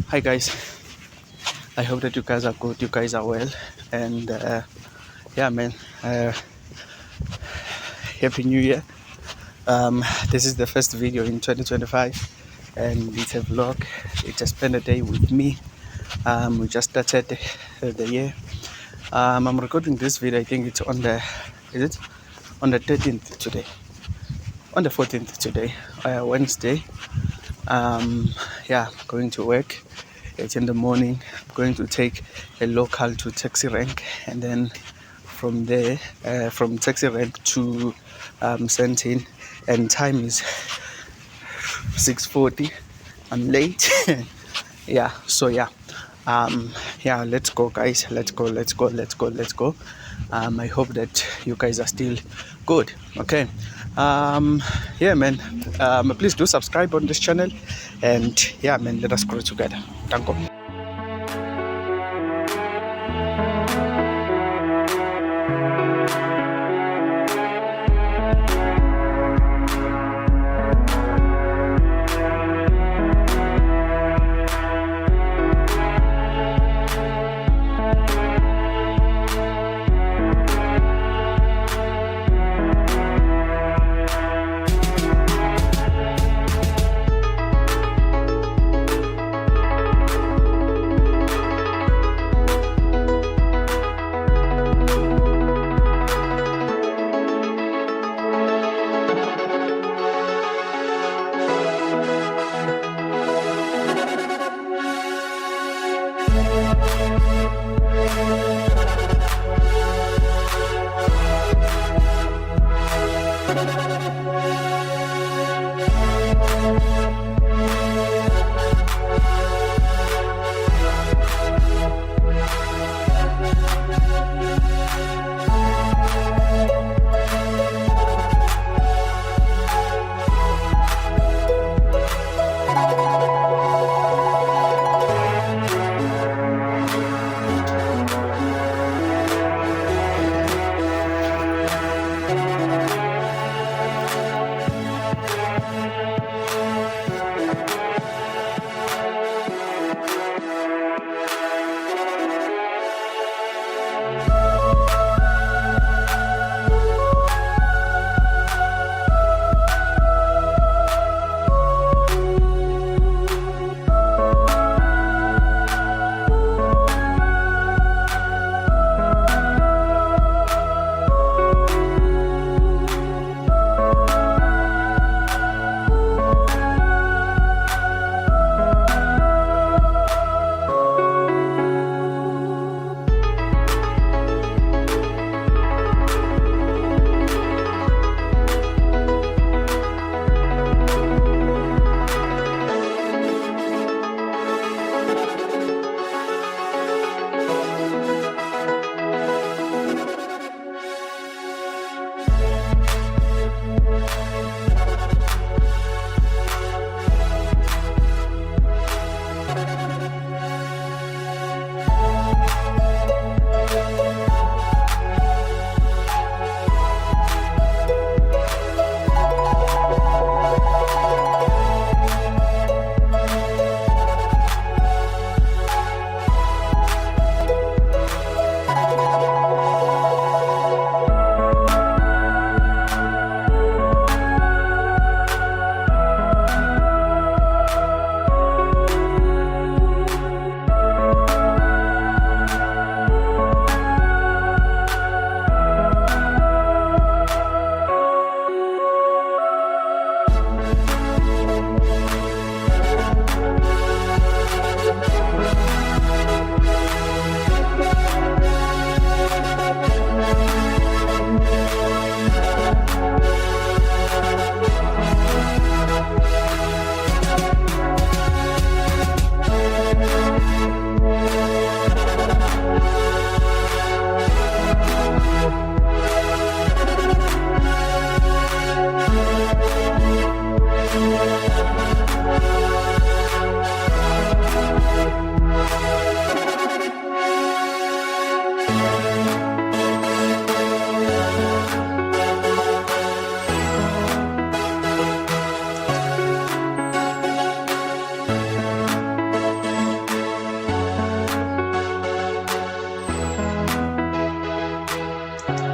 Hi guys, I hope that you guys are good, you guys are well, and yeah, man, happy New Year. This is the first video in 2025, and it's a vlog. It just spent a day with me. We just started the year. I'm recording this video. I think it's on the is it on the 13th today, on the 14th today, Wednesday. Yeah, going to work. It's in the morning. I'm going to take a local to taxi rank, and then from there, from taxi rank to Sentin, and time is 6:40. I'm late. Yeah. So yeah. Yeah. Let's go, guys. Let's go. Let's go. Let's go. Let's go. I hope that you guys are still good. Okay. Yeah, man. Please do subscribe on this channel, and yeah, man. Let us grow together. Thank you.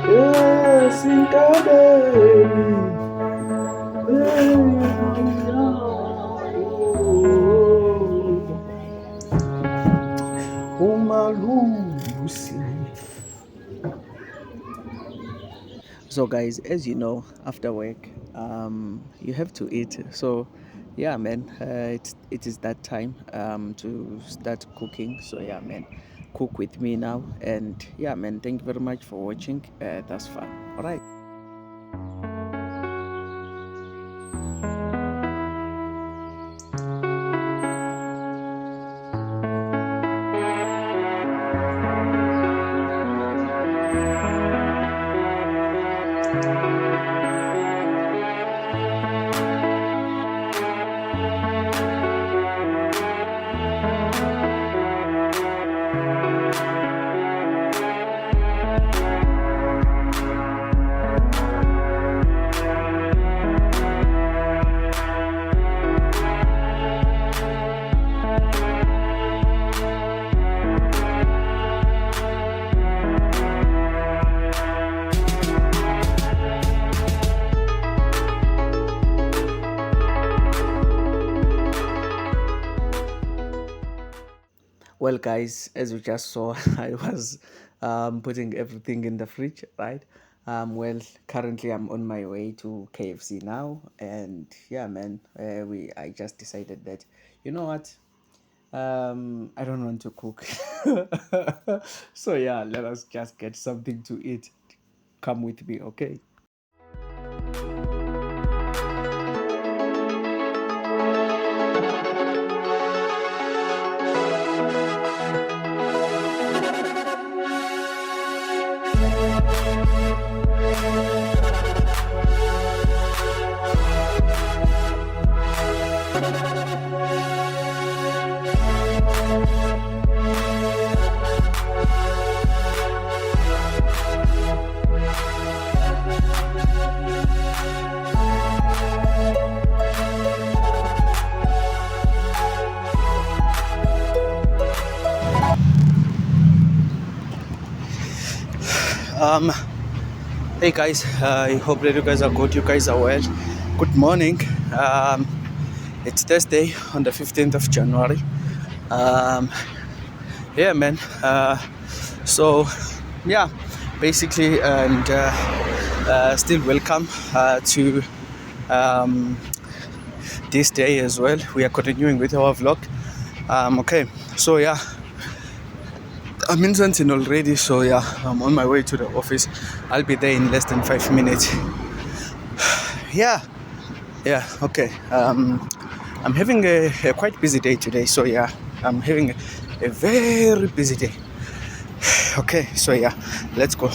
esintabeni umalusi. So guys, as you know, after work you have to eat. So yeah man, it is that time to start cooking. So yeah man, cook with me now. And yeah man, thank you very much for watching thus far. All right. Well guys, as you just saw, I was putting everything in the fridge, right? Well, currently I'm on my way to KFC now. And yeah man, I just decided that, you know what, I don't want to cook. So yeah, let us just get something to eat. Come with me, okay? um Hey guys, I hope that you guys are good. You guys are well. Good morning. It's Thursday on the 15th of January. Yeah man, so yeah, basically, and still welcome to this day as well. We are continuing with our vlog. Okay, so yeah, I'm in Zantin already, so yeah, I'm on my way to the office. I'll be there in less than 5 minutes. Yeah, okay. I'm having a quite busy day today, so yeah, I'm having a very busy day. Okay, so yeah, let's go.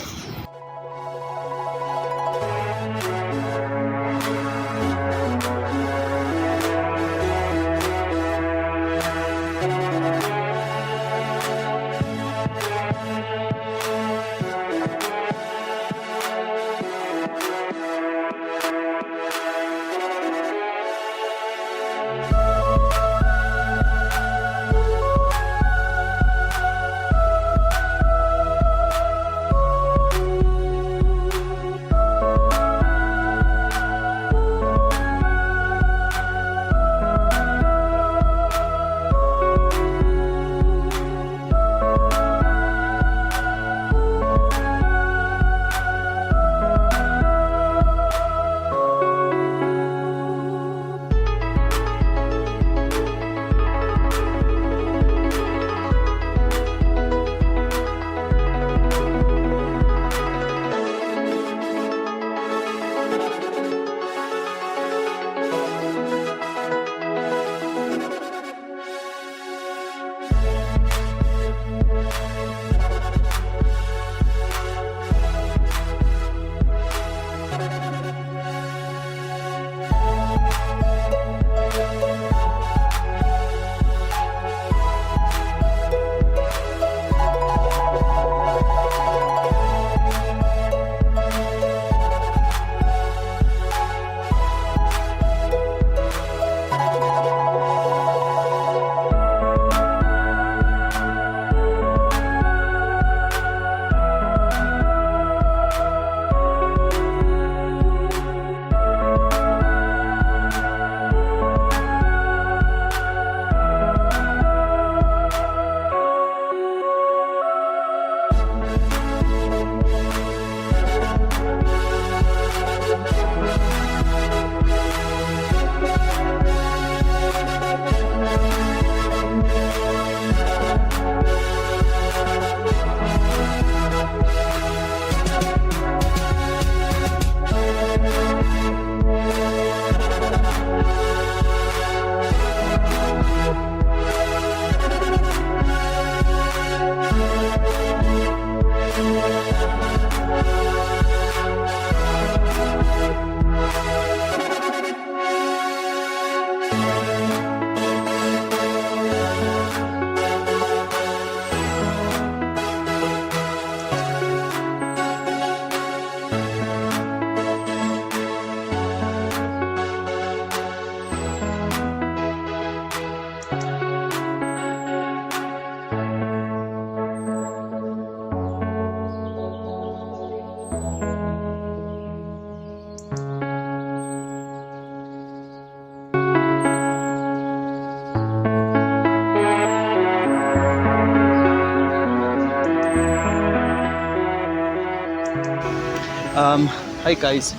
Hi guys,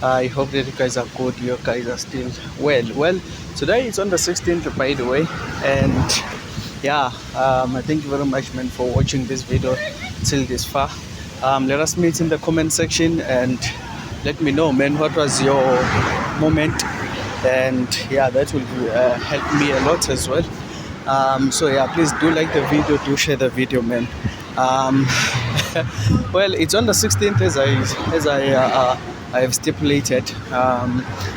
I hope that you guys are good. You guys are still well. Today is on the 16th, by the way, and yeah, thank you very much, man, for watching this video till this far. Let us meet in the comment section and let me know, man, what was your moment, and yeah, that will help me a lot as well. So yeah, please do like the video, do share the video, man. Um, well, it's on the 16th I have stipulated.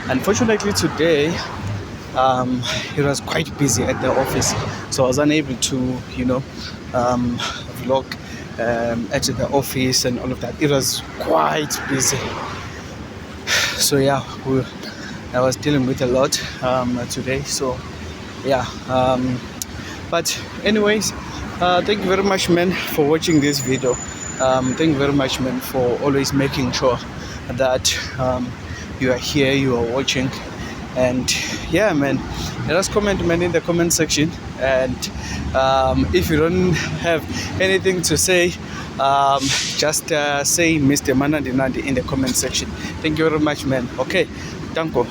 Unfortunately, today it was quite busy at the office, so I was unable to, vlog at the office and all of that. It was quite busy, so yeah, I was dealing with a lot today. So yeah, but anyways, thank you very much, man, for watching this video. Thank you very much, man, for always making sure that you are here, you are watching, and yeah, man, let us comment, man, in the comment section. And if you don't have anything to say, just say Mr. Manandi Nandi in the comment section. Thank you very much, man. Okay, danko.